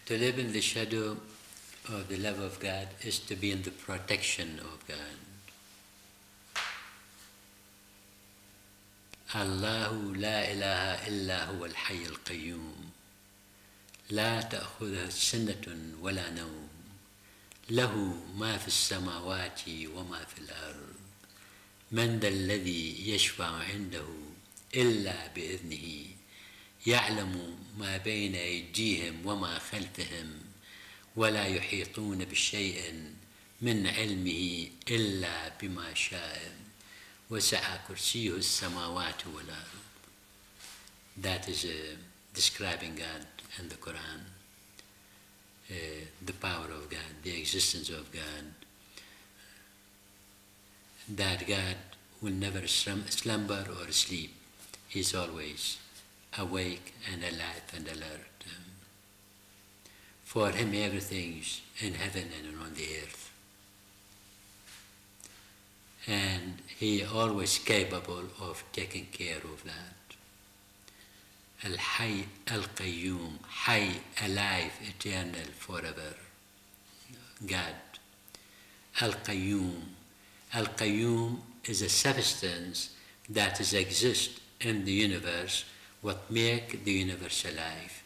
To live in the shadow of the love of God is to be in the protection of God. Allahu la ilaha illa huwa al-hayy al-qayyum. لا تأخذه سنة ولا نوم له ما في السماوات وما في الأرض من ذا الذي يشفع عنده إلا بإذنه يعلم ما بين أيديهم وما خلفهم ولا يحيطون بشيء من علمه إلا بما شاء وسع كرسيه السماوات والأرض. That is describing God in the Quran, the power of God, the existence of God, that God will never slumber or sleep. He is always awake and alive and alert. For him everything is in heaven and on the earth. And he is always capable of taking care of that. Al-Hayy Al-Qayyum, Hayy, alive, eternal, forever. God. Al-Qayyum. Al-Qayyum is a substance that exists in the universe, what makes the universe alive.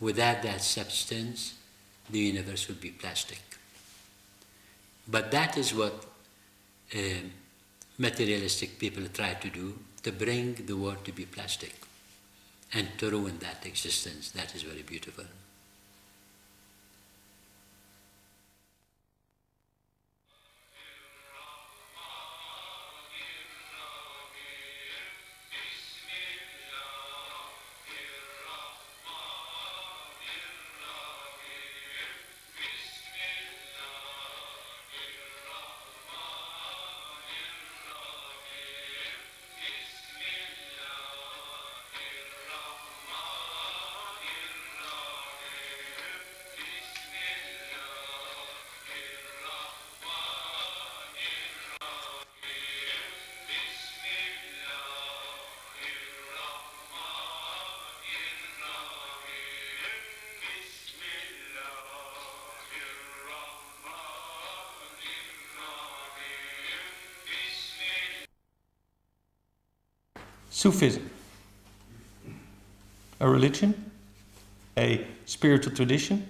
Without that substance, the universe would be plastic. But that is what materialistic people try to do, to bring the world to be plastic and to ruin that existence. That is very beautiful. Sufism, a religion, a spiritual tradition.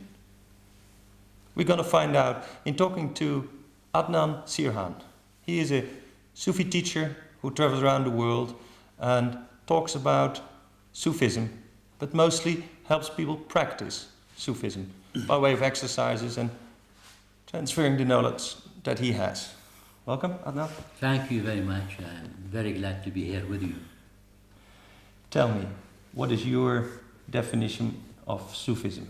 We're going to find out in talking to Adnan Sarhan. He is a Sufi teacher who travels around the world and talks about Sufism, but mostly helps people practice Sufism by way of exercises and transferring the knowledge that he has. Welcome, Adnan. Thank you very much. I'm very glad to be here with you. Tell me, what is your definition of Sufism?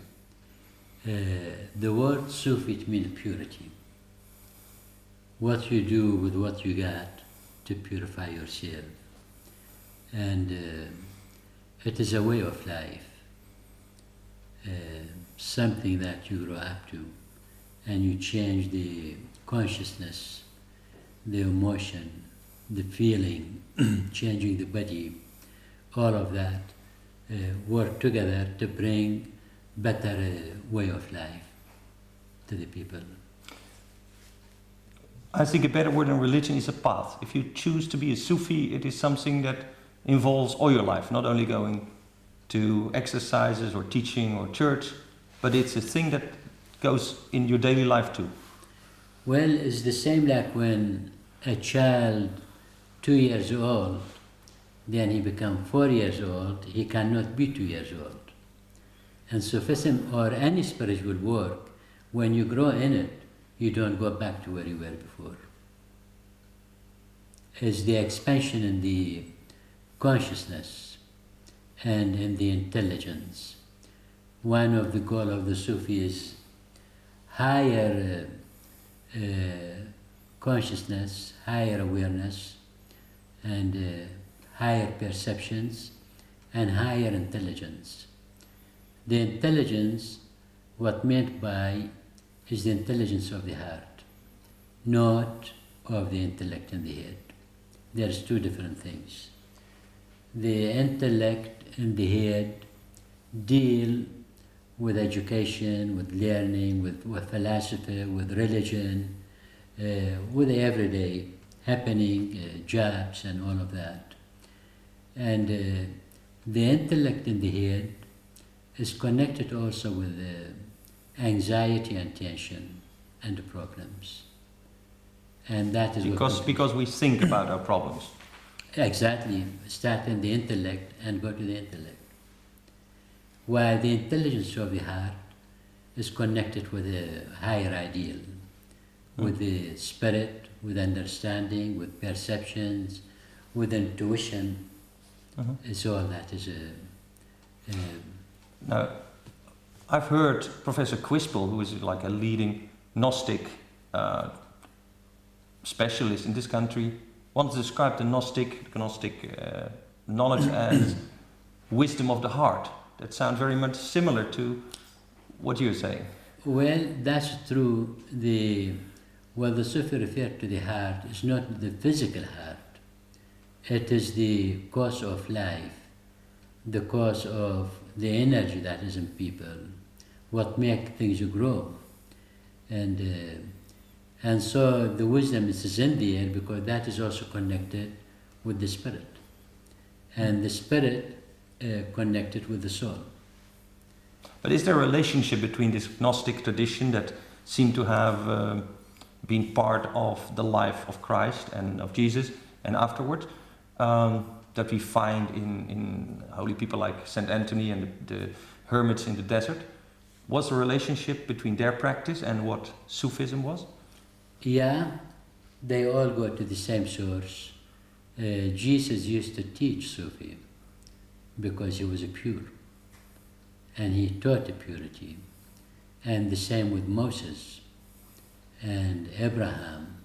The word Sufi, it means purity. What you do with what you got to purify yourself. And it is a way of life, something that you grow up to, and you change the consciousness, the emotion, the feeling, changing the body. All of that work together to bring better way of life to the people. I think a better word than religion is a path. If you choose to be a Sufi, it is something that involves all your life, not only going to exercises or teaching or church, but it's a thing that goes in your daily life too. Well, it's the same like when a child, 2 years old, then he becomes 4 years old, he cannot be 2 years old. And Sufism or any spiritual work, when you grow in it, you don't go back to where you were before. It's the expansion in the consciousness and in the intelligence. One of the goals of the Sufi is higher consciousness, higher awareness, and higher perceptions, and higher intelligence. The intelligence, what meant by, is the intelligence of the heart, not of the intellect in the head. There's two different things. The intellect and the head deal with education, with learning, with philosophy, with religion, with the everyday happening, jobs and all of that. And the intellect in the head is connected also with anxiety and tension and the problems. And that is because we think about our problems. Exactly. Start in the intellect and go to the intellect. While the intelligence of the heart is connected with a higher ideal, with the spirit, with understanding, with perceptions, with intuition. So all that is Now, I've heard Professor Quispel, who is like a leading Gnostic specialist in this country, once described the Gnostic knowledge as wisdom of the heart. That sounds very much similar to what you're saying. Well, that's true. What the Sufi referred to the heart is not the physical heart. It is the cause of life, the cause of the energy that is in people, what makes things grow. And so the wisdom is in the air because that is also connected with the spirit. And the spirit connected with the soul. But is there a relationship between this Gnostic tradition that seemed to have been part of the life of Christ and of Jesus and afterwards, that we find in holy people like Saint Anthony and the hermits in the desert? Was a relationship between their practice and what Sufism was? Yeah, they all go to the same source. Jesus used to teach Sufi because he was a pure, and he taught the purity. And the same with Moses and Abraham,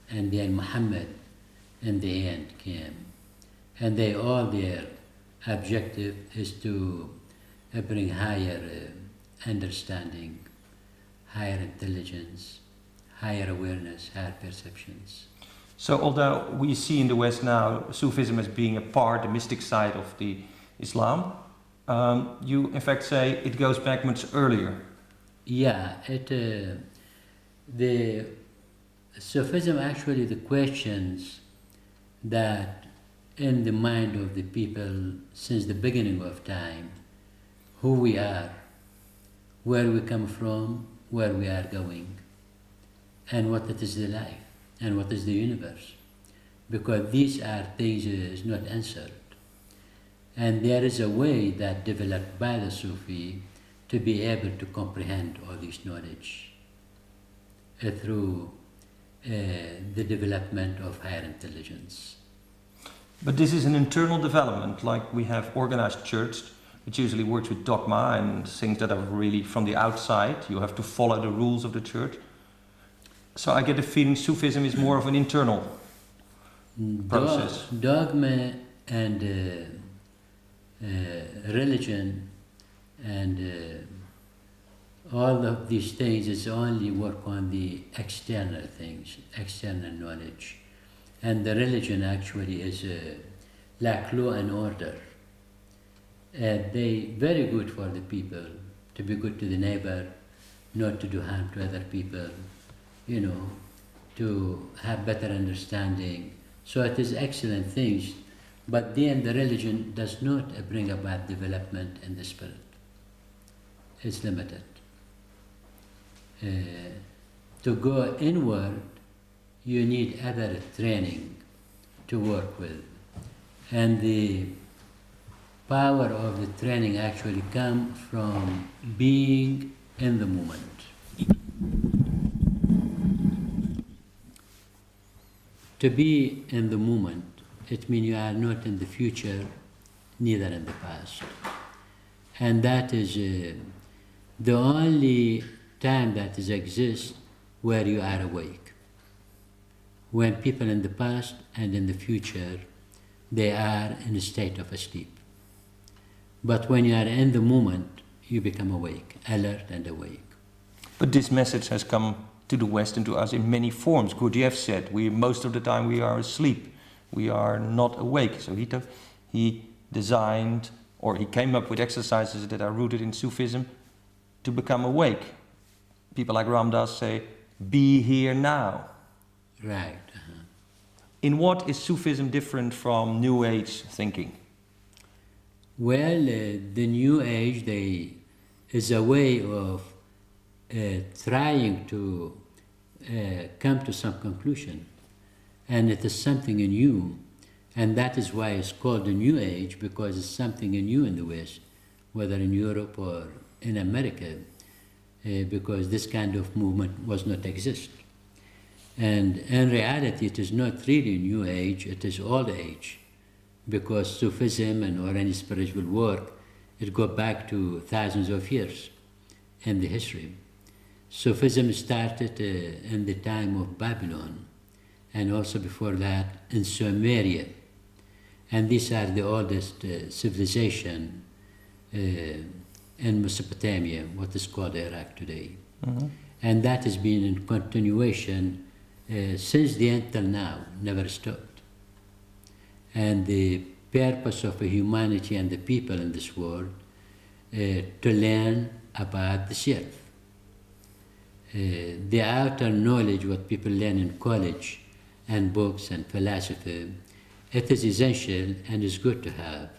and then Muhammad in the end came. And their objective is to bring higher understanding, higher intelligence, higher awareness, higher perceptions. So although we see in the West now Sufism as being a part, the mystic side of the Islam, you in fact say it goes back much earlier. Yeah, the Sufism actually the questions that in the mind of the people since the beginning of time, who we are, where we come from, where we are going, and what it is the life, and what is the universe. Because these are things is not answered. And there is a way that developed by the Sufi to be able to comprehend all this knowledge through the development of higher intelligence. But this is an internal development, like we have organized church, which usually works with dogma and things that are really from the outside. You have to follow the rules of the church. So I get the feeling Sufism is more of an internal process. Dogma and religion and all of these things is only work on the external things, external knowledge. And the religion actually is like law and order. They very good for the people, to be good to the neighbor, not to do harm to other people, to have better understanding. So it is excellent things, but then the religion does not bring about development in the spirit. It's limited. To go inward, you need other training to work with. And the power of the training actually comes from being in the moment. To be in the moment, it means you are not in the future, neither in the past. And that is the only time that exists where you are awake. When people in the past and in the future, they are in a state of sleep. But when you are in the moment, you become awake, alert and awake. But this message has come to the West and to us in many forms. Gurdjieff said, most of the time we are asleep, we are not awake. So he designed, or he came up with exercises that are rooted in Sufism to become awake. People like Ramdas say, be here now. Right. In what is Sufism different from New Age thinking? Well, the New Age is a way of trying to come to some conclusion, and it is something new, and that is why it's called the New Age, because it's something new in the West, whether in Europe or in America, because this kind of movement was not exist. And in reality, it is not really New Age, it is Old Age, because Sufism or any spiritual work, it goes back to thousands of years in the history. Sufism started in the time of Babylon, and also before that in Sumeria. And these are the oldest civilization in Mesopotamia, what is called Iraq today. Mm-hmm. And that has been in continuation since the end till now, never stopped. And the purpose of humanity and the people in this world to learn about the self. The outer knowledge, what people learn in college and books and philosophy, it is essential and is good to have,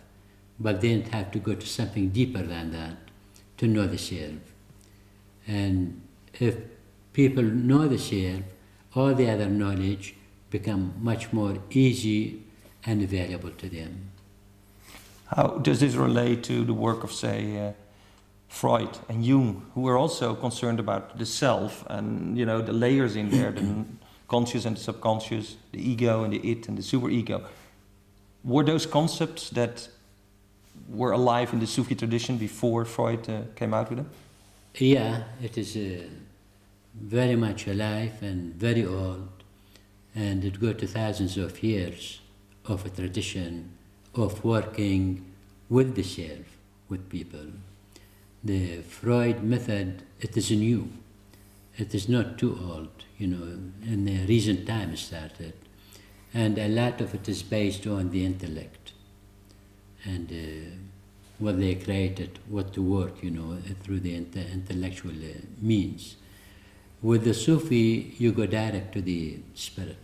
but then have to go to something deeper than that to know the self. And if people know the self, all the other knowledge become much more easy and available to them. How does this relate to the work of, say, Freud and Jung, who were also concerned about the self and, you know, the layers in there, the conscious and the subconscious, the ego and the it and the superego? Were those concepts that were alive in the Sufi tradition before Freud came out with them? Yeah, it is very much alive and very old, and it goes to thousands of years of a tradition of working with the self, with people. The Freud method, it is new. It is not too old, you know, in the recent time it started. And a lot of it is based on the intellect and what they created, what to work, you know, through the intellectual means. With the Sufi, you go direct to the spirit,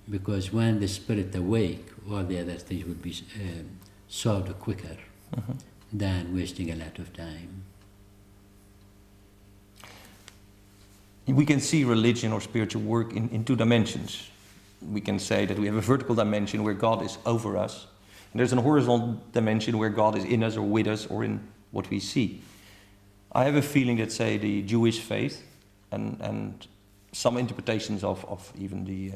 because when the spirit awake, all the other things will be solved quicker than wasting a lot of time. We can see religion or spiritual work in two dimensions. We can say that we have a vertical dimension where God is over us, and there's a horizontal dimension where God is in us or with us or in what we see. I have a feeling that, say, the Jewish faith and some interpretations of even the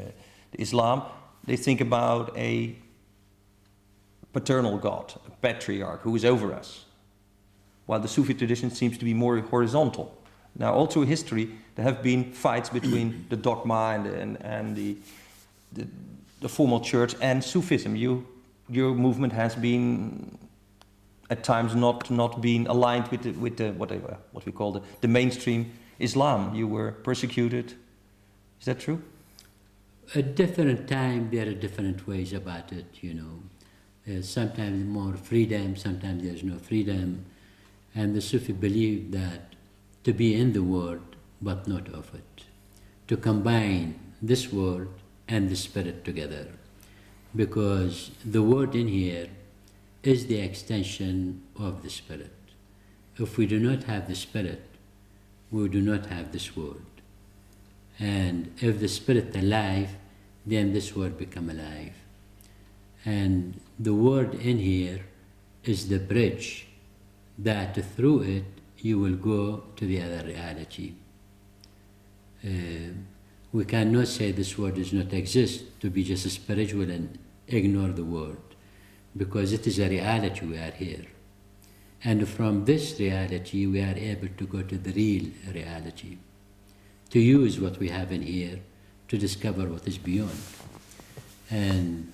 Islam, they think about a paternal God, a patriarch who is over us, while the Sufi tradition seems to be more horizontal. Now, all through history, there have been fights between the dogma and the formal church and Sufism. Your movement has been at times not being aligned with the what we call the mainstream Islam. You were persecuted. Is that true? At different time, there are different ways about it, you know. Sometimes more freedom, sometimes there's no freedom. And the Sufi believe that to be in the world, but not of it. To combine this world and the spirit together. Because the word in here is the extension of the spirit. If we do not have the spirit, we do not have this world. And if the spirit alive, then this world become alive. And the word in here is the bridge that through it you will go to the other reality. We cannot say this world does not exist to be just spiritual and ignore the world, because it is a reality. We are here. And from this reality we are able to go to the real reality, to use what we have in here to discover what is beyond. And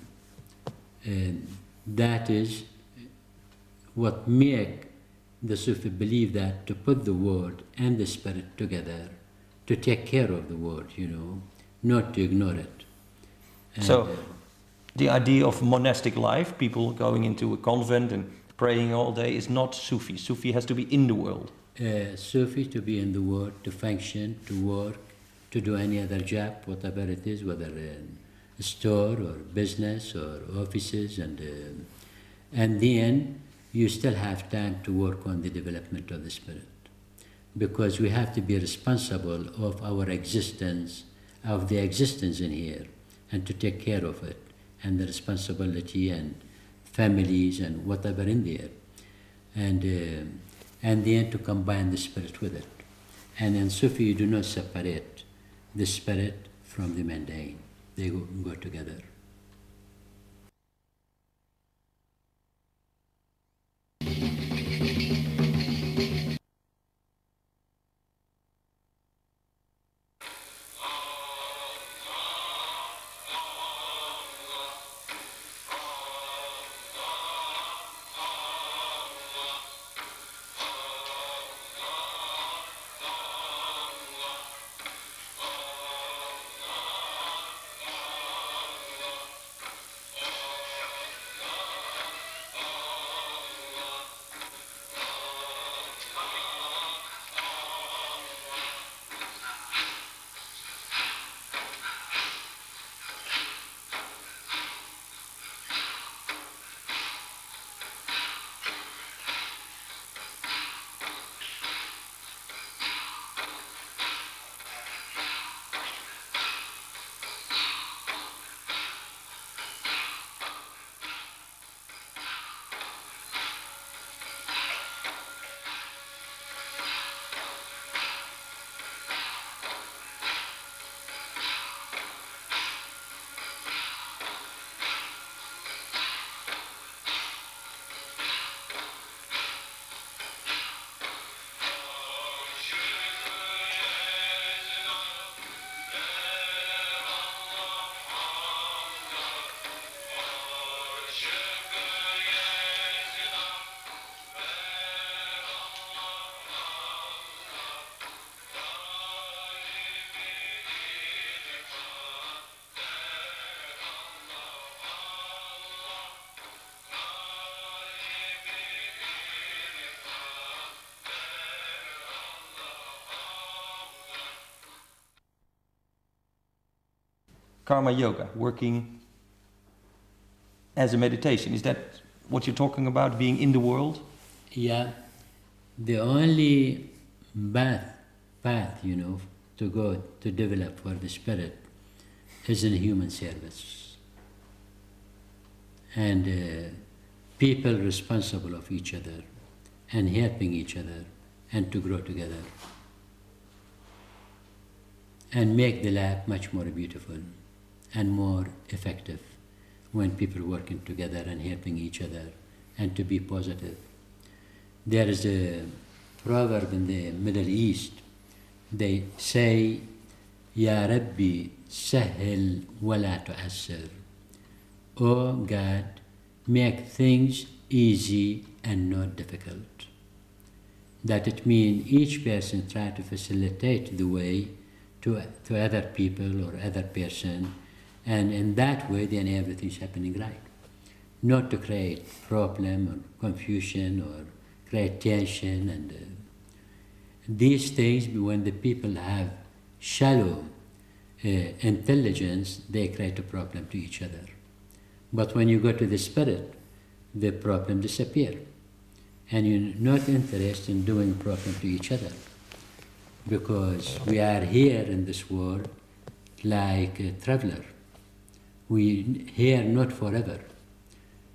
that is what make the Sufi believe that to put the world and the spirit together, to take care of the world, you know, not to ignore it. And so the idea of monastic life, people going into a convent and praying all day, is not Sufi. Sufi has to be in the world. Sufi to be in the world, to function, to work, to do any other job, whatever it is, whether a store or business or offices, and then you still have time to work on the development of the spirit, because we have to be responsible of our existence, of the existence in here, and to take care of it, and the responsibility and families and whatever in there, and then to combine the spirit with it. And in Sufi, you do not separate the spirit from the mundane. They go together. Karma yoga, working as a meditation. Is that what you're talking about, being in the world? Yeah, the only path, to go to develop for the spirit is in human service. And people responsible of each other and helping each other and to grow together and make the life much more beautiful and more effective when people working together and helping each other and to be positive. There is a proverb in the Middle East. They say, Ya Rabbi, sahil wa la tu'assir. Oh God, make things easy and not difficult. That it means each person try to facilitate the way to other people or other person, and in that way then everything's happening right. Not to create problem or confusion or create tension, and these things, when the people have shallow intelligence, they create a problem to each other. But when you go to the spirit, the problem disappear, and you're not interested in doing problem to each other, because we are here in this world like a traveler. We here not forever,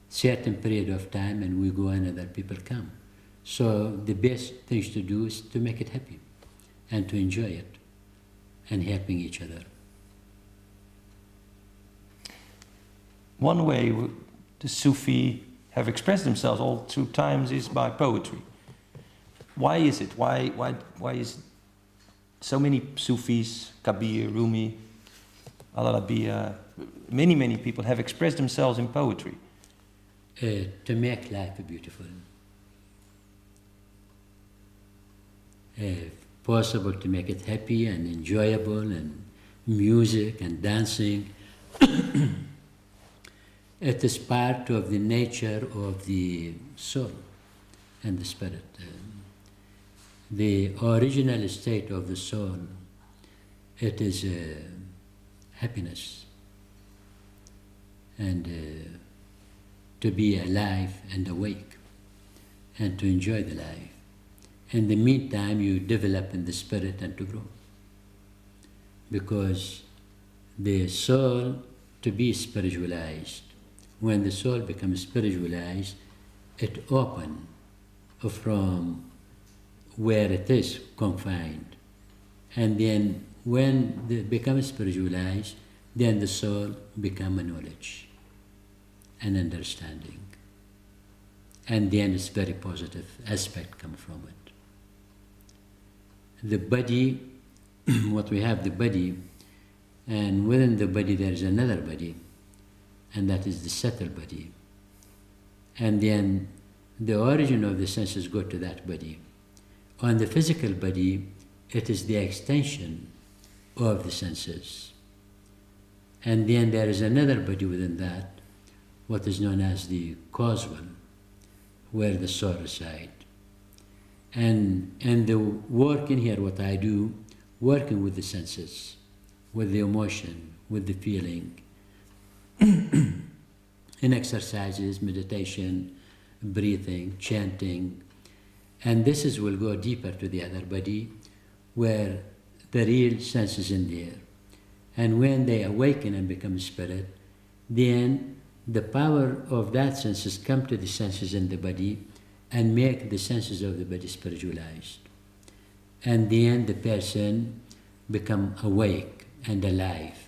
certain period of time, and we go and other people come. So the best things to do is to make it happy and to enjoy it and helping each other. One way the Sufi have expressed themselves all through times is by poetry. Why is it? Why is so many Sufis, Kabir, Rumi, Al-Arabiya, many people have expressed themselves in poetry? To make life beautiful. Possible to make it happy and enjoyable, and music and dancing. It is part of the nature of the soul and the spirit. the original state of the soul, it is happiness and to be alive and awake and to enjoy the life. In the meantime, you develop in the spirit and to grow. Because the soul to be spiritualized, when the soul becomes spiritualized, it opens from where it is confined. And then when it becomes spiritualized, then the soul becomes a knowledge, an understanding. And then it's very positive aspect come from it. The body, what we have, the body, and within the body there is another body, and that is the subtle body. And then the origin of the senses go to that body. On the physical body, it is the extension of the senses. And then there is another body within that, what is known as the causal, where the soul resides. And the work in here, what I do, working with the senses, with the emotion, with the feeling, in exercises, meditation, breathing, chanting, and this will go deeper to the other body, where the real sense is in there. And when they awaken and become spirit, then the power of that senses come to the senses in the body and make the senses of the body spiritualized. And then the person become awake and alive,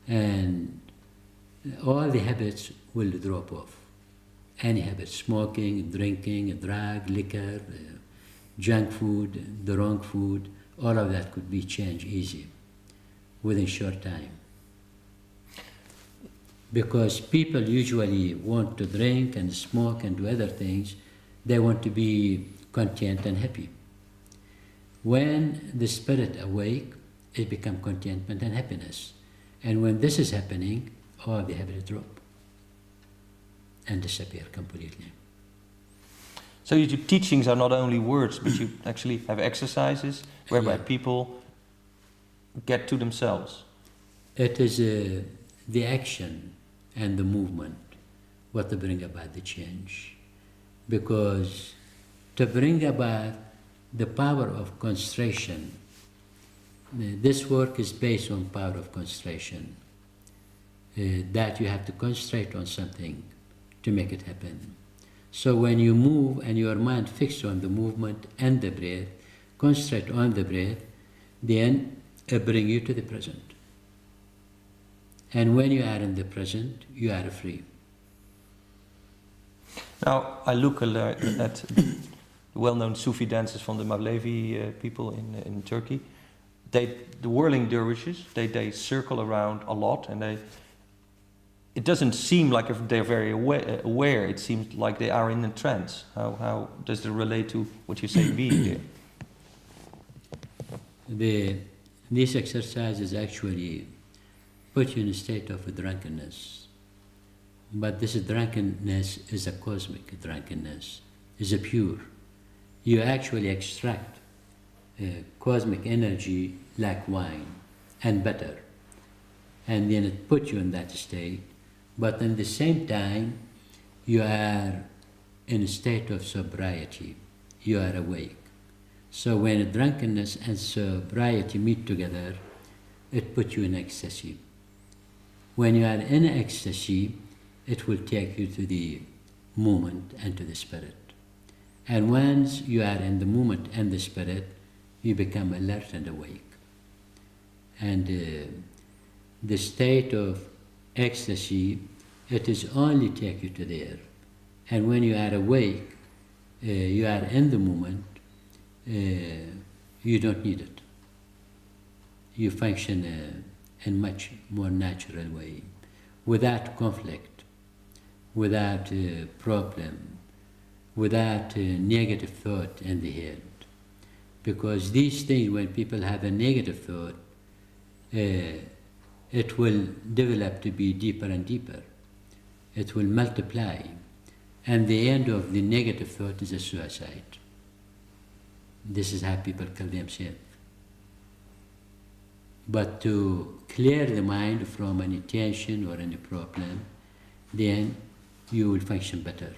and all the habits will drop off. Any habit, smoking, drinking, drug, liquor, junk food, the wrong food, all of that could be changed easy within short time. Because people usually want to drink and smoke and do other things, they want to be content and happy. When the spirit awake, it becomes contentment and happiness. And when this is happening, all the habits drop and disappear completely. So your teachings are not only words, but you actually have exercises whereby people get to themselves. It is the action and the movement what to bring about the change. Because to bring about the power of concentration, this work is based on power of concentration. That you have to concentrate on something to make it happen. So when you move and your mind fixed on the movement and the breath, concentrate on the breath, then it brings you to the present. And when you are in the present, you are free. Now, I look at the well-known Sufi dances from the Mevlevi people in Turkey. The whirling dervishes, they circle around a lot, and it doesn't seem like if they're very aware. It seems like they are in a trance. How does it relate to what you say being there? These exercises actually put you in a state of drunkenness. But this drunkenness is a cosmic drunkenness, is a pure. You actually extract cosmic energy like wine and butter, and then it puts you in that state. But at the same time, you are in a state of sobriety. You are awake. So when drunkenness and sobriety meet together, it puts you in ecstasy. When you are in ecstasy, it will take you to the moment and to the spirit. And once you are in the moment and the spirit, you become alert and awake. And the state of ecstasy, it is only take you to there. And when you are awake, you are in the moment, you don't need it. You function in much more natural way, without conflict, without problem, without negative thought in the head. Because these things, when people have a negative thought, it will develop to be deeper and deeper. It will multiply. And the end of the negative thought is a suicide. This is how people kill themselves. But to clear the mind from any tension or any problem, then you will function better.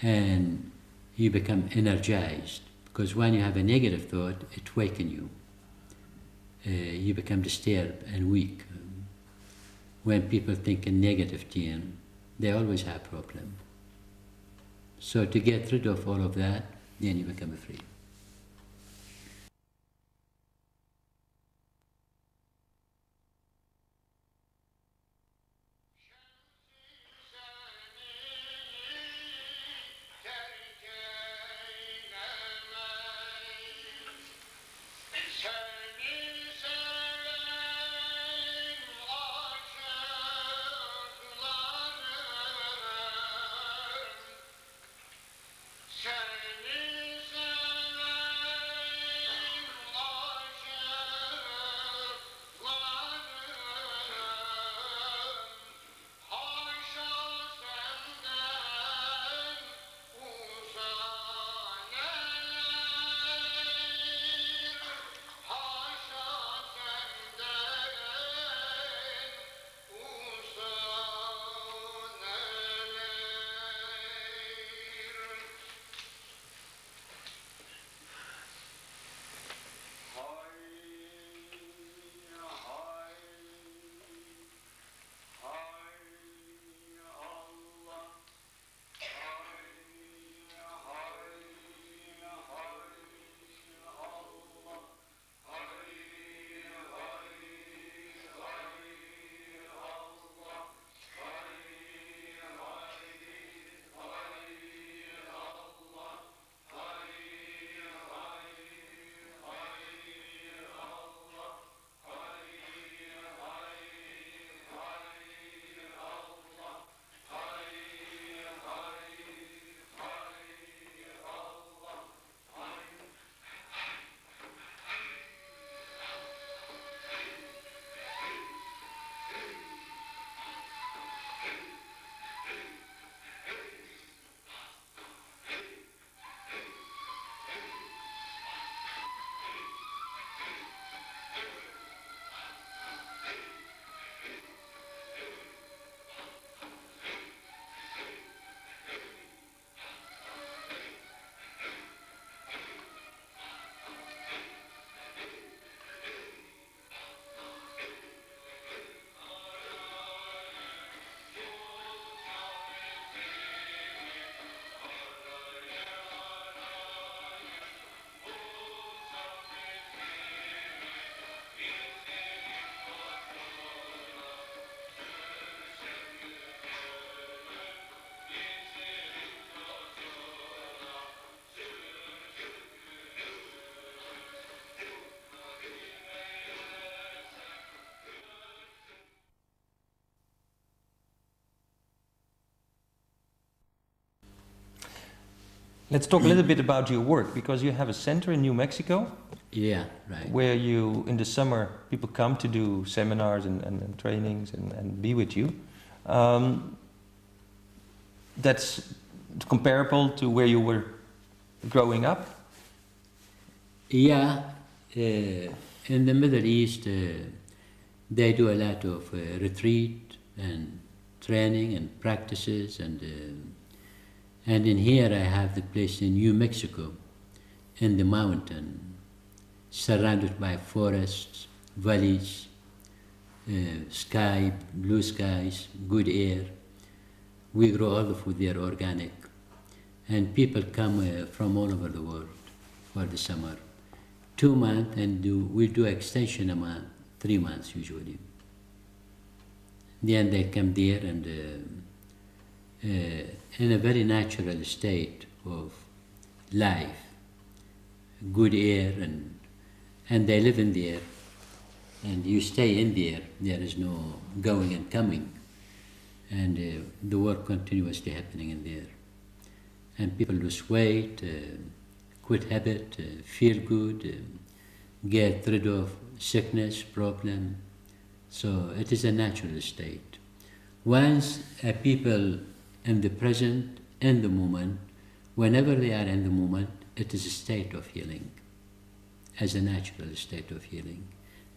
And you become energized. Because when you have a negative thought, it wakens you. You become disturbed and weak. When people think in negative terms, they always have problem. So to get rid of all of that, then you become free. Let's talk a little bit about your work, because you have a center in New Mexico. Yeah, right. Where you, in the summer, people come to do seminars and trainings and be with you. That's comparable to where you were growing up? Yeah, in the Middle East, they do a lot of retreat and training and practices, and in here I have the place in New Mexico, in the mountain, surrounded by forests, valleys, sky, blue skies, good air. We grow all the food there organic, and people come from all over the world for the summer. 2 months, and we do extension a month, 3 months usually. Then they come there and in a very natural state of life, good air, and they live in there, and you stay in there. There is no going and coming, and the work continuously happening in there. And people lose weight, quit habit, feel good, get rid of sickness, problem. So it is a natural state. Once people in the present, in the moment, whenever they are in the moment, it is a state of healing, as a natural state of healing.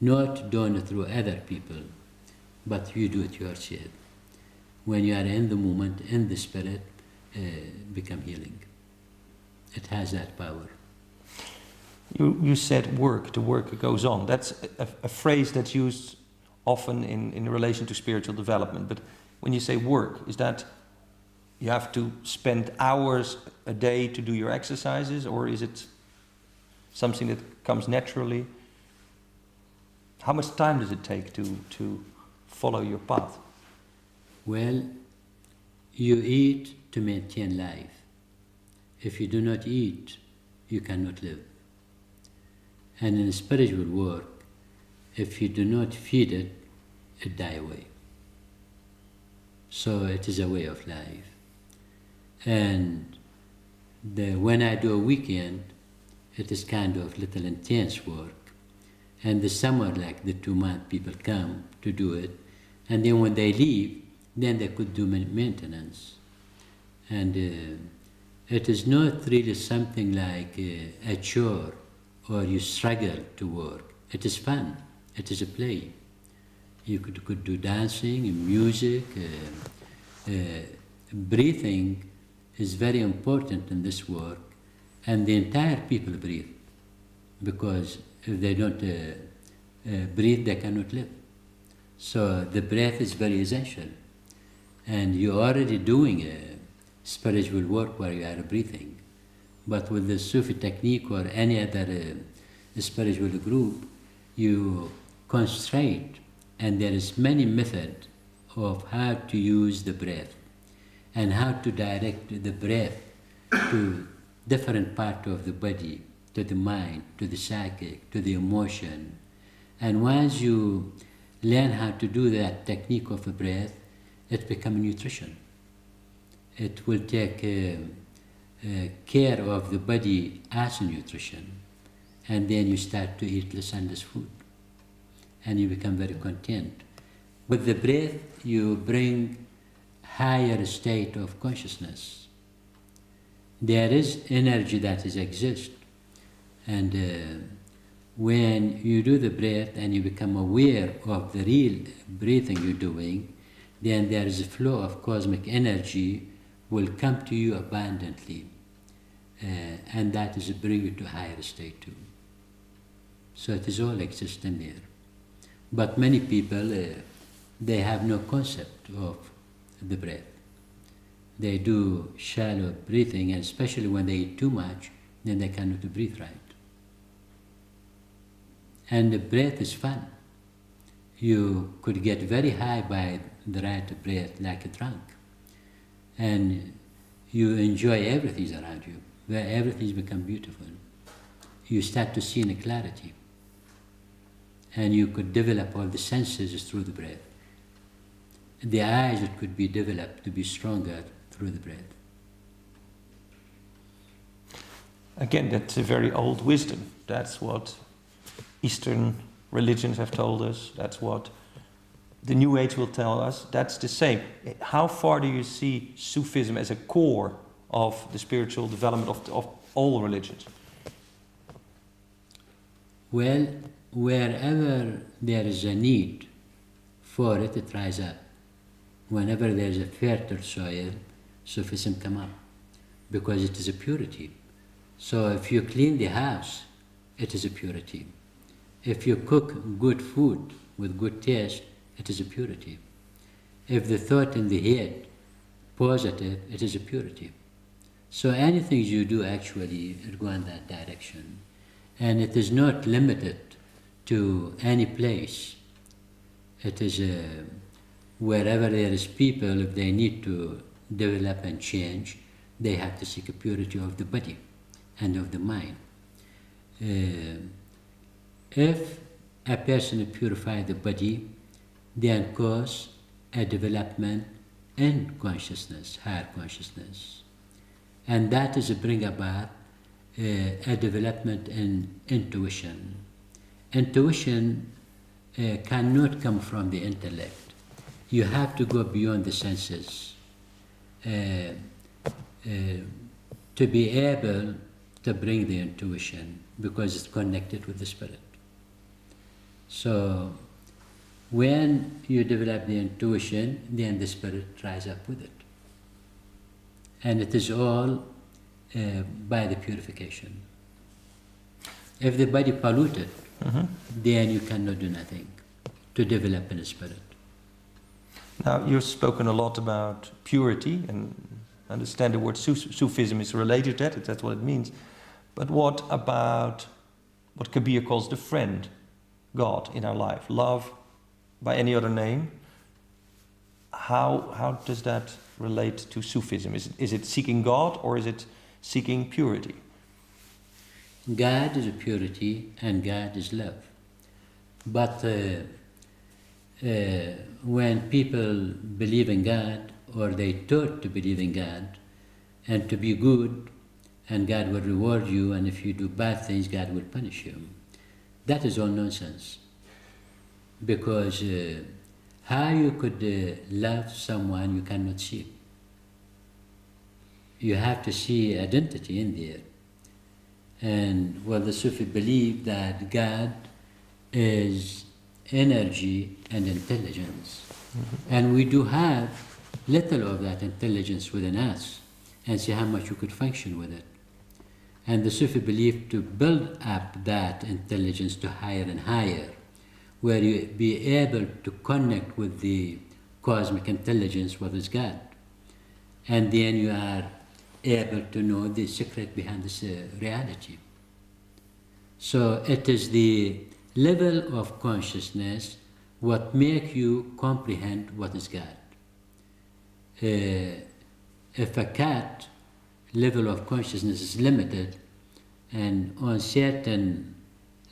Not done through other people, but you do it yourself. When you are in the moment, in the spirit, become healing. It has that power. You said work, the work goes on. That's a phrase that's used often in relation to spiritual development. But when you say work, is that you have to spend hours a day to do your exercises, or is it something that comes naturally? How much time does it take to follow your path? Well, you eat to maintain life. If you do not eat, you cannot live. And in spiritual work, if you do not feed it, it dies away. So it is a way of life. And when I do a weekend, it is kind of little intense work. And the summer, like the 2 month, people come to do it. And then when they leave, then they could do maintenance. And it is not really something like a chore or you struggle to work. It is fun. It is a play. You could do dancing, music, breathing is very important in this work, and the entire people breathe, because if they don't breathe, they cannot live. So the breath is very essential, and you're already doing spiritual work where you are breathing. But with the Sufi technique or any other spiritual group, you concentrate, and there is many methods of how to use the breath and how to direct the breath to different parts of the body, to the mind, to the psychic, to the emotion. And once you learn how to do that technique of the breath, it becomes nutrition. It will take care of the body as nutrition, and then you start to eat less and less food, and you become very content. With the breath, you bring higher state of consciousness. There is energy that exists, and when you do the breath and you become aware of the real breathing you're doing, then there is a flow of cosmic energy will come to you abundantly, and that is bring you to a higher state too. So it is all existing there. But many people, they have no concept of the breath. They do shallow breathing, and especially when they eat too much, then they cannot breathe right. And the breath is fun. You could get very high by the right breath, like a drunk. And you enjoy everything around you, where everything becomes beautiful. You start to see in clarity. And you could develop all the senses through the breath. The eyes, it could be developed to be stronger through the breath. Again, that's a very old wisdom. That's what Eastern religions have told us. That's what the New Age will tell us. That's the same. How far do you see Sufism as a core of the spiritual development of all religions? Well, wherever there is a need for it, it rise up. Whenever there is a fertile soil, Sufism come up, because it is a purity. So if you clean the house, it is a purity. If you cook good food with good taste, it is a purity. If the thought in the head positive, it is a purity. So anything you do actually go in that direction. And it is not limited to any place. It is wherever there is people, if they need to develop and change, they have to seek a purity of the body and of the mind. If a person purifies the body, then cause a development in consciousness, higher consciousness. And that is bring about a development in intuition. Intuition cannot come from the intellect. You have to go beyond the senses to be able to bring the intuition because it's connected with the spirit. So when you develop the intuition, then the spirit rise up with it. And it is all by the purification. If the body polluted, then you cannot do nothing to develop in the spirit. Now, you've spoken a lot about purity, and I understand the word Sufism is related to that, that's what it means. But what about what Kabir calls the friend, God in our life? Love by any other name? How does that relate to Sufism? Is it seeking God or is it seeking purity? God is purity and God is love. But when people believe in God, or they taught to believe in God and to be good, and God will reward you, and if you do bad things, God will punish you. That is all nonsense. Because how you could love someone you cannot see? You have to see identity in there. And well, the Sufi believe that God is energy and intelligence. And we do have little of that intelligence within us, and see how much you could function with it. And the Sufi believe to build up that intelligence to higher and higher, where you be able to connect with the cosmic intelligence, what is God. And then you are able to know the secret behind this reality. So it is the level of consciousness what make you comprehend what is God. If a cat level of consciousness is limited, and on certain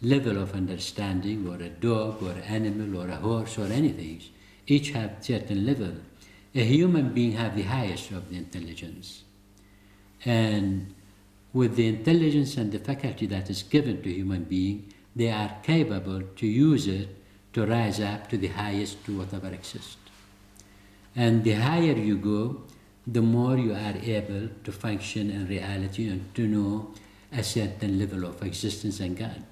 level of understanding, or a dog, or animal, or a horse, or anything, each have certain level. A human being have the highest of the intelligence. And with the intelligence and the faculty that is given to human being, they are capable to use it to rise up to the highest, to whatever exists. And the higher you go, the more you are able to function in reality and to know a certain level of existence and God.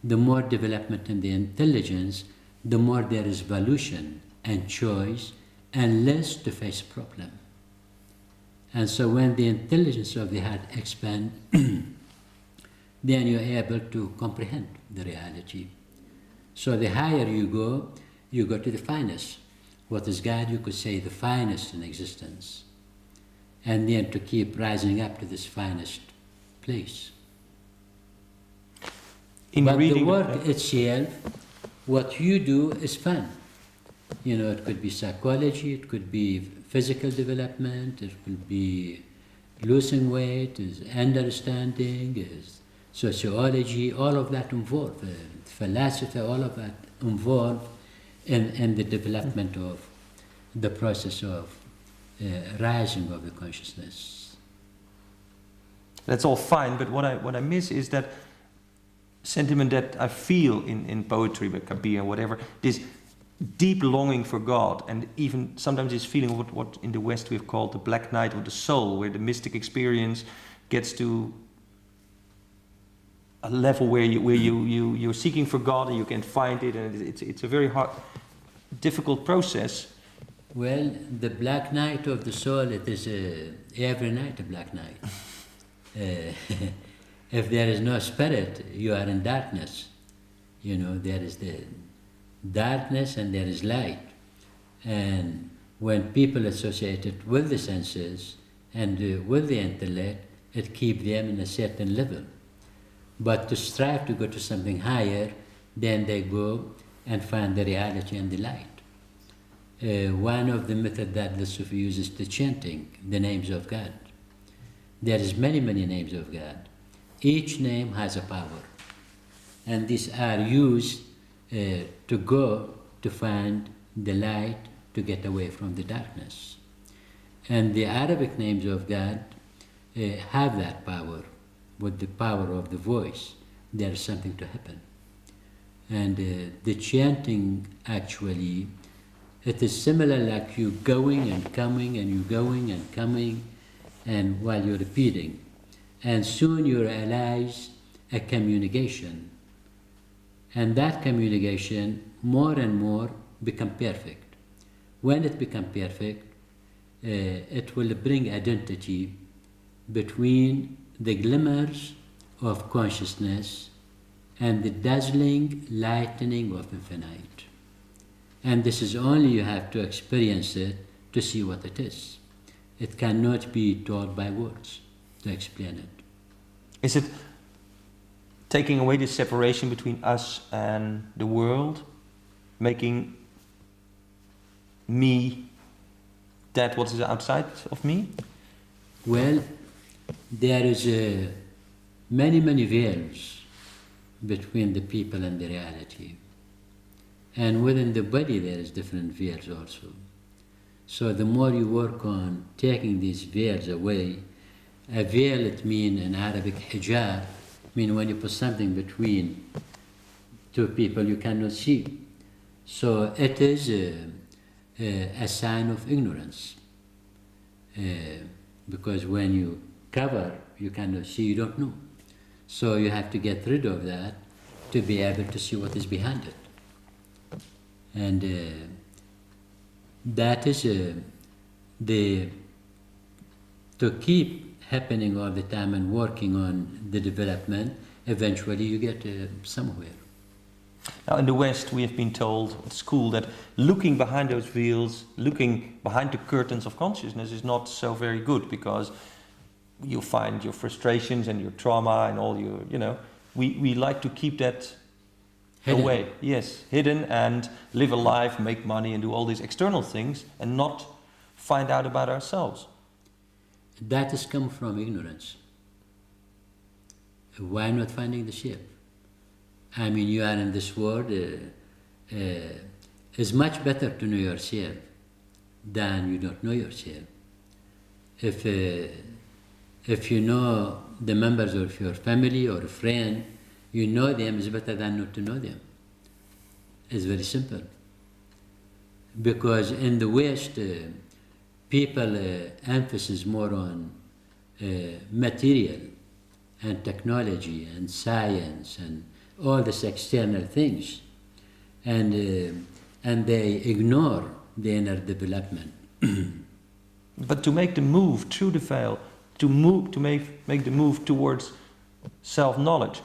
The more development in the intelligence, the more there is volition and choice, and less to face problem. And so when the intelligence of the heart expands, then you're able to comprehend the reality. So the higher you go to the finest. What is God? You could say the finest in existence. And then to keep rising up to this finest place. But the work itself, what you do is fun. You know, it could be psychology, it could be physical development, it could be losing weight, is understanding, is sociology, all of that involved, philosophy, all of that involved in the development of the process of rising of the consciousness. That's all fine, but what I miss is that sentiment that I feel in poetry, by Kabir and whatever, this deep longing for God, and even sometimes this feeling of what in the West we've called the black night of the soul, where the mystic experience gets to a level where you're seeking for God and you can find it, and it's a very hard, difficult process. Well, the black night of the soul, it is every night a black night. If there is no spirit, you are in darkness. You know, there is the darkness and there is light. And when people associate it with the senses and with the intellect, it keeps them in a certain level. But to strive to go to something higher, then they go and find the reality and the light. One of the methods that the Sufi uses is chanting the names of God. There is many, many names of God. Each name has a power. And these are used to go to find the light, to get away from the darkness. And the Arabic names of God have that power. With the power of the voice, there is something to happen. And the chanting, actually, it is similar like you going and coming, and you going and coming, and while you're repeating. and soon you realize a communication, and that communication more and more become perfect. When it become perfect, it will bring identity between the glimmers of consciousness and the dazzling lightning of infinite. And this is only you have to experience it to see what it is. It cannot be told by words to explain it. Is it taking away the separation between us and the world, making me that what is outside of me? Well, there is many veils between the people and the reality. And within the body there is different veils also. So the more you work on taking these veils away, a veil, it means in Arabic hijab, mean when you put something between two people you cannot see. So it is a sign of ignorance. Because when you cover, you cannot see, you don't know. So you have to get rid of that to be able to see what is behind it. And that is to keep happening all the time and working on the development, eventually you get somewhere. Now in the West we have been told at school that looking behind those veils, looking behind the curtains of consciousness is not so very good, because you find your frustrations and your trauma and all your, we like to keep that Hidden. away. Yes, hidden, and live a life, make money and do all these external things and not find out about ourselves. That has come from ignorance. Why not finding the shape? I mean, you are in this world, it's much better to know yourself than you don't know yourself. If you know the members of your family or a friend, you know them, is better than not to know them. It's very simple. Because in the West, people emphasis more on material and technology and science and all these external things, and they ignore the inner development. But to make the move through the veil, to make the move towards self-knowledge,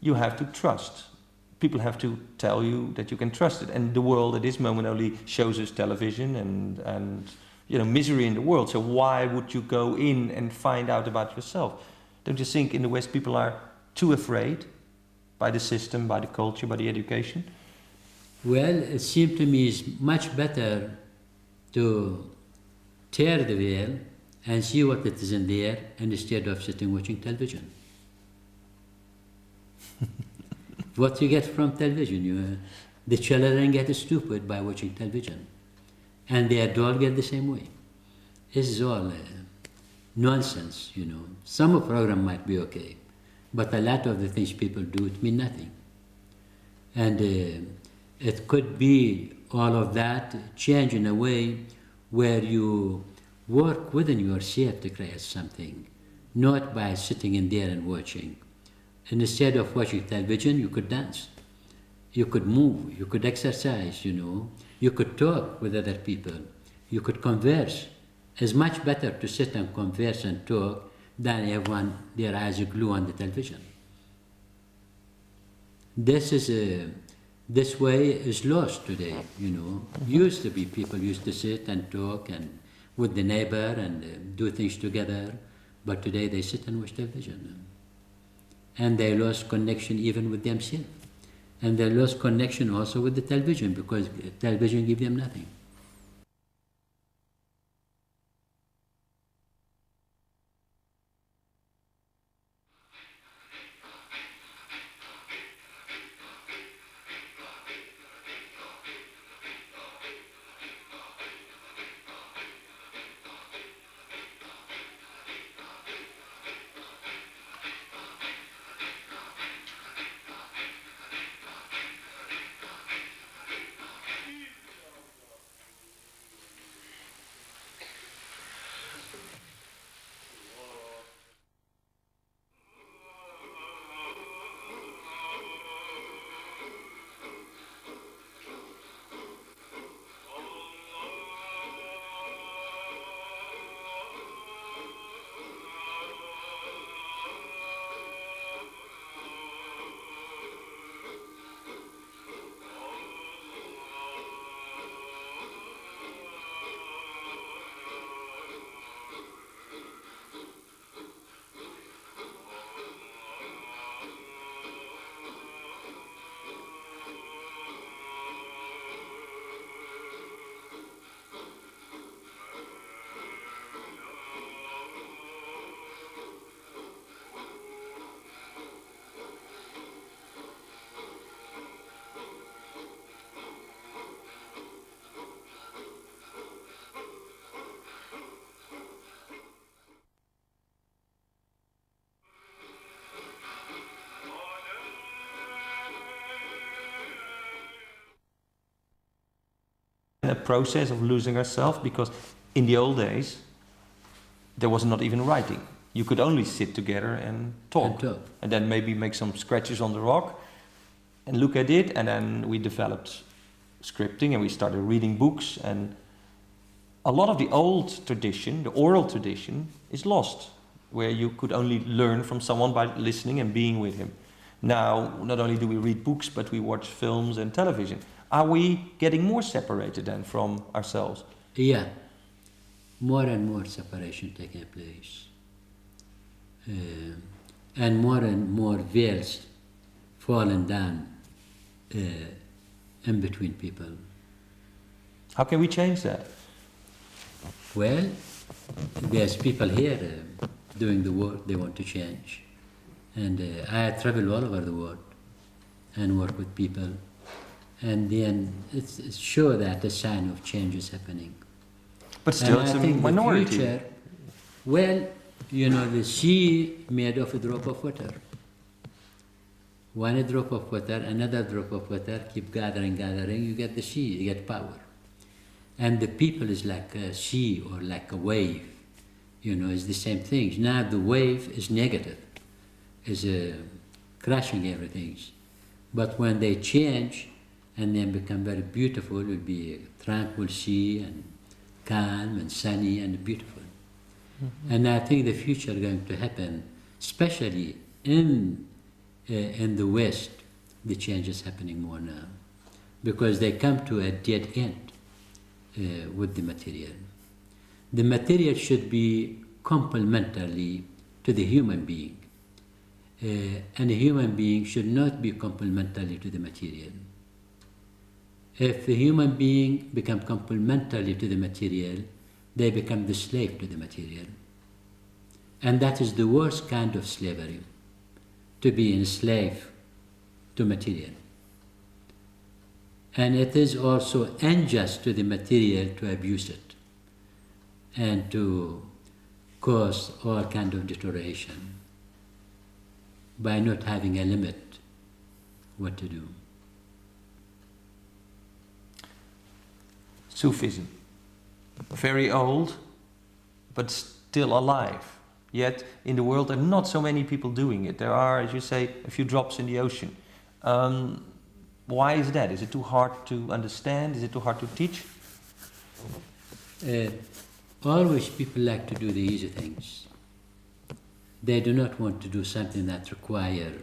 you have to trust. People have to tell you that you can trust it. And the world at this moment only shows us television and misery in the world. So why would you go in and find out about yourself? Don't you think in the West people are too afraid by the system, by the culture, by the education? Well, it seems to me it's much better to tear the veil and see what it is in there instead of sitting watching television. What you get from television, the children get stupid by watching television, and the adults get the same way. This is all nonsense, Some program might be okay, but a lot of the things people do, it mean nothing. And it could be all of that change in a way where you work within yourself to create something, not by sitting in there and watching. And instead of watching television, you could dance, you could move, you could exercise, you could talk with other people, you could converse. It's much better to sit and converse and talk than everyone their eyes glued on the television. This way is lost today, Used to be people used to sit and talk and with the neighbor and do things together, but today they sit and watch television. And they lost connection even with themselves. And they lost connection also with the television, because television gives them nothing. a process of losing ourselves, because in the old days there was not even writing. You could only sit together and talk. And then maybe make some scratches on the rock and look at it, and then we developed scripting and we started reading books, and a lot of the old tradition, the oral tradition, is lost, where you could only learn from someone by listening and being with him. Now, not only do we read books, but we watch films and television. Are we getting more separated then from ourselves? Yeah, more and more separation taking place. And more veils falling down in between people. How can we change that? Well, there's people here doing the work they want to change. And I travel all over the world and work with people. And then it's sure that a sign of change is happening. But still, it's a minority. The future, well, you know, the sea made of a drop of water. One drop of water, another drop of water, keep gathering, you get the sea, you get power. And the people is like a sea or like a wave, you know, it's the same thing. Now the wave is negative, is crashing everything. But when they change and then become very beautiful, it will be a tranquil sea and calm and sunny and beautiful. Mm-hmm. And I think the future is going to happen, especially in the West, the change is happening more now, because they come to a dead end with the material. The material should be complementary to the human being, and a human being should not be complementary to the material. If a human being become complementary to the material, they become the slave to the material. And that is the worst kind of slavery, to be enslaved to material. And it is also unjust to the material to abuse it and to cause all kind of deterioration by not having a limit what to do. Sufism, very old, but still alive. Yet in the world there are not so many people doing it. There are, as you say, a few drops in the ocean. Why is that? Is it too hard to understand? Is it too hard to teach? Always people like to do the easy things. They do not want to do something that requires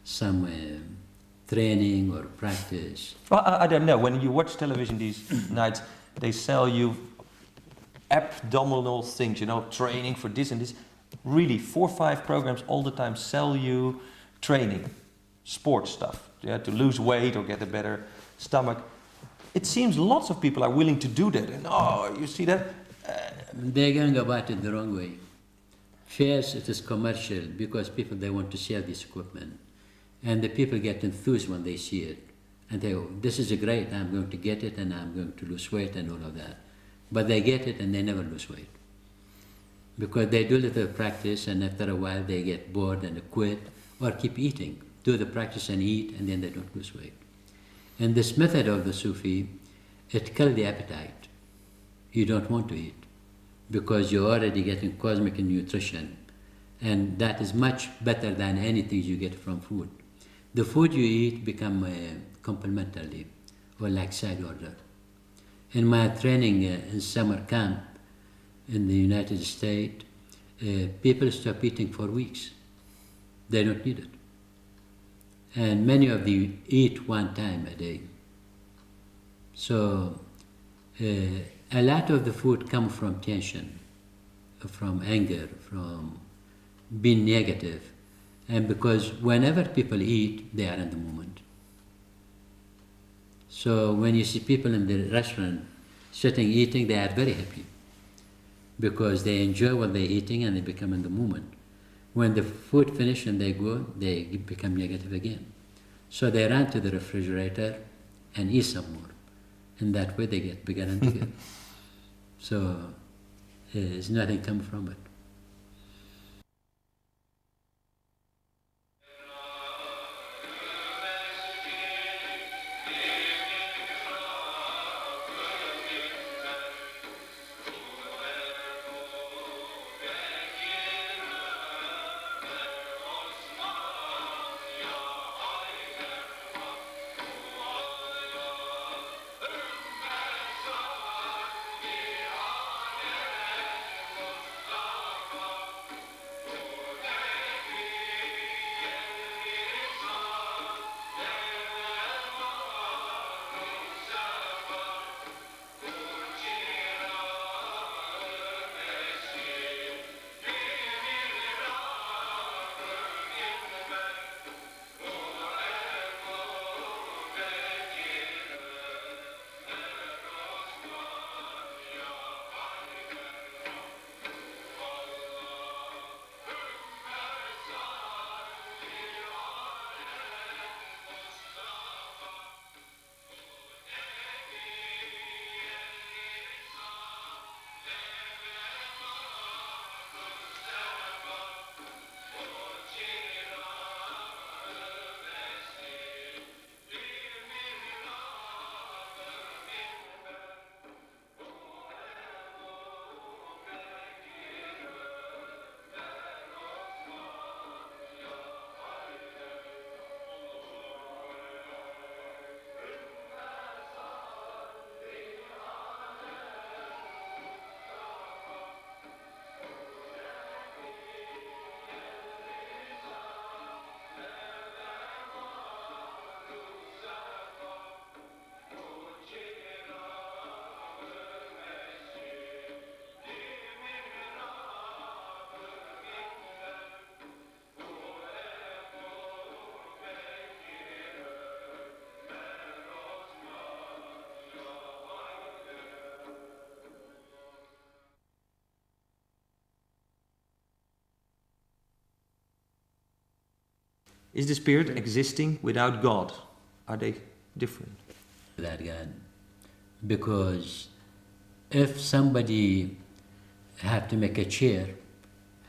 some training or practice. Well, I don't know. When you watch television these nights, they sell you abdominal things, you know, training for this and this. Really, 4 or 5 programs all the time sell you training, sports stuff, yeah, to lose weight or get a better stomach. It seems lots of people are willing to do that. And oh, you see that? They're going about it the wrong way. First, it is commercial because people, they want to sell this equipment. And the people get enthused when they see it. And they go, this is great, I'm going to get it and I'm going to lose weight and all of that. But they get it and they never lose weight. Because they do little practice and after a while they get bored and quit or keep eating. Do the practice and eat and then they don't lose weight. And this method of the Sufi, it kills the appetite. You don't want to eat because you're already getting cosmic nutrition. And that is much better than anything you get from food. The food you eat become complementary or like side order. In my training in summer camp in the United States, people stop eating for weeks. They don't need it. And many of them eat 1 time a day. So a lot of the food comes from tension, from anger, from being negative. And because whenever people eat, they are in the moment. So when you see people in the restaurant sitting eating, they are very happy because they enjoy what they're eating and they become in the moment. When the food finishes and they go, they become negative again. So they run to the refrigerator and eat some more. And that way they get bigger and bigger. So there's nothing come from it. Is the spirit existing without God? Are they different? That God, because if somebody have to make a chair,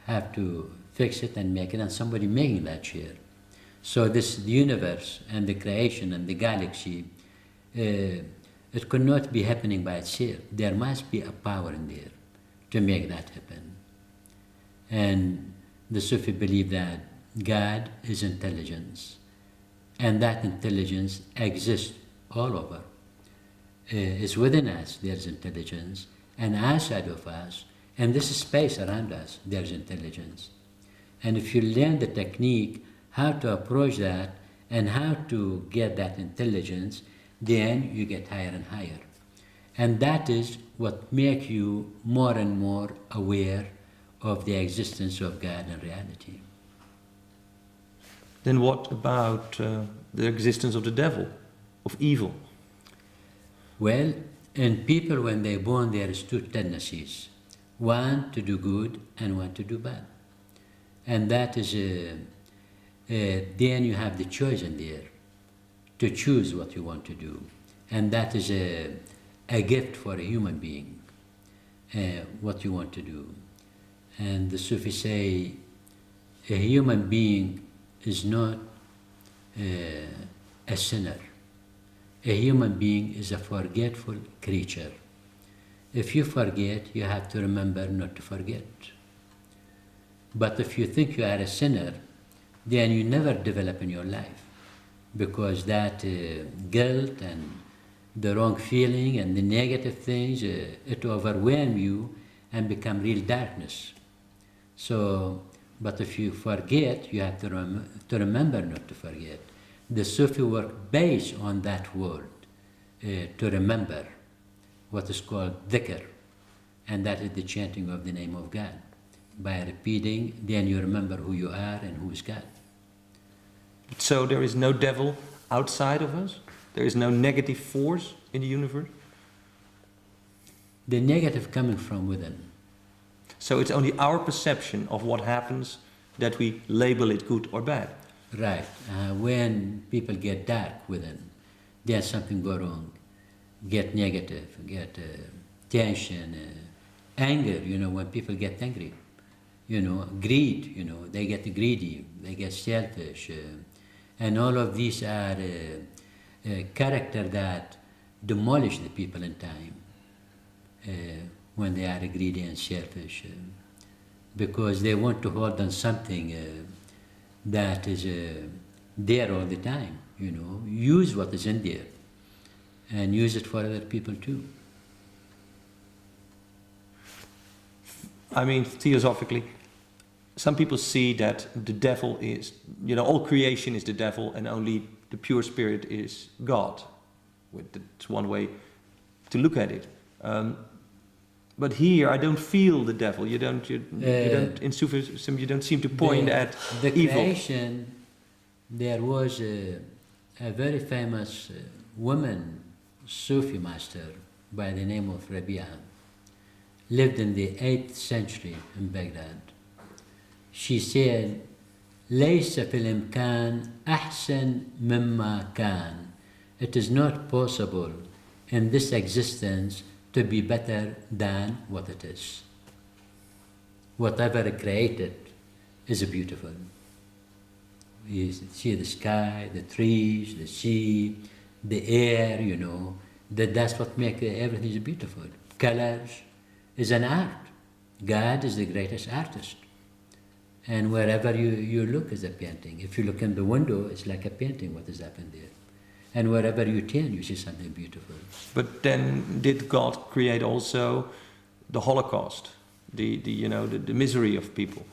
have to fix it and make it, and somebody making that chair. So this universe and the creation and the galaxy, it could not be happening by itself. There must be a power in there to make that happen. And the Sufi believe that God is intelligence, and that intelligence exists all over. It's within us, there's intelligence, and outside of us, and this space around us, there's intelligence. And if you learn the technique, how to approach that, and how to get that intelligence, then you get higher and higher. And that is what makes you more and more aware of the existence of God and reality. Then what about the existence of the devil, of evil? Well, in people when they're born, there is two tendencies. One to do good and one to do bad. And that is, then you have the choice in there to choose what you want to do. And that is a gift for a human being, what you want to do. And the Sufis say a human being is not a sinner. A human being is a forgetful creature. If you forget, you have to remember not to forget. But if you think you are a sinner, then you never develop in your life, because that guilt and the wrong feeling and the negative things, it overwhelm you and become real darkness. So, but if you forget, you have to remember not to forget. The Sufi work based on that word, to remember, what is called dhikr, and that is the chanting of the name of God. By repeating, then you remember who you are and who is God. So there is no devil outside of us? There is no negative force in the universe? The negative coming from within. So it's only our perception of what happens that we label it good or bad. Right. When people get dark within, then something go wrong. Get negative, get tension, anger, when people get angry. Greed, they get greedy, they get selfish. And all of these are character that demolish the people in time when they are greedy and selfish, because they want to hold on something that is there all the time, use what is in there and use it for other people too. I mean, theosophically, some people see that the devil is, all creation is the devil and only the pure spirit is God. That's one way to look at it. But here, I don't feel the devil. You don't in Sufism, you don't seem to point at the evil. Creation, there was a very famous woman, Sufi master, by the name of Rabia, lived in the 8th century in Baghdad. She said, ليس في الإمكان أحسن مما كان. It is not possible in this existence to be better than what it is. Whatever created is beautiful. You see the sky, the trees, the sea, the air, that's what makes everything beautiful. Colors is an art. God is the greatest artist. And wherever you look is a painting. If you look in the window, it's like a painting, what has happened there. And wherever you turn, you see something beautiful. But then did God create also the Holocaust, the misery of people?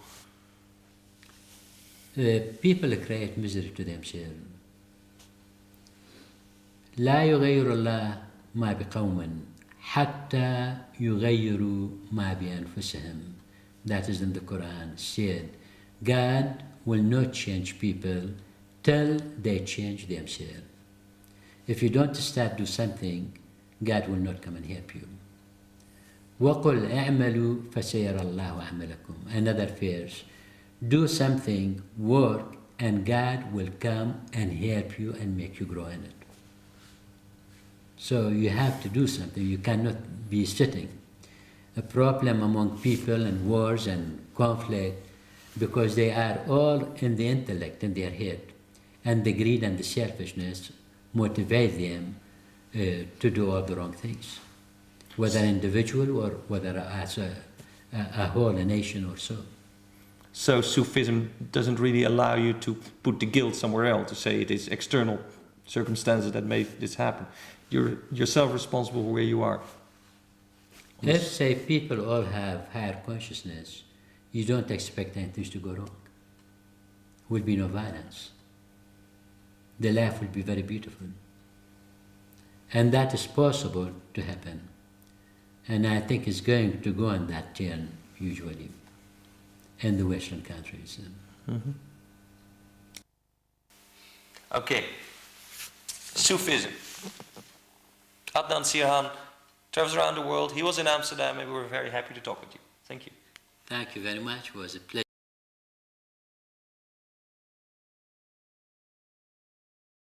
People create misery to themselves. لا يغير الله ما بقوم حتى يغيروا ما بأنفسهم. That is in the Quran said, God will not change people till they change themselves. If you don't start do something, God will not come and help you. وَقُلْ اعْمَلُوا فَسَيَرَ اللَّهُ عَمَلَكُمْ. Another verse, do something, work, and God will come and help you and make you grow in it. So you have to do something. You cannot be sitting. A problem among people and wars and conflict, because they are all in the intellect, in their head, and the greed and the selfishness motivate them to do all the wrong things, whether individual or whether as a whole, a nation or so. So Sufism doesn't really allow you to put the guilt somewhere else, to say it is external circumstances that made this happen. You're yourself responsible for where you are. If, say, people all have higher consciousness, you don't expect anything to go wrong. Will be no violence. The life will be very beautiful. And that is possible to happen. And I think it's going to go on that turn, usually, in the Western countries. Mm-hmm. Okay. Sufism. Adnan Sarhan travels around the world. He was in Amsterdam and we were very happy to talk with you. Thank you. Thank you very much. It was a pleasure.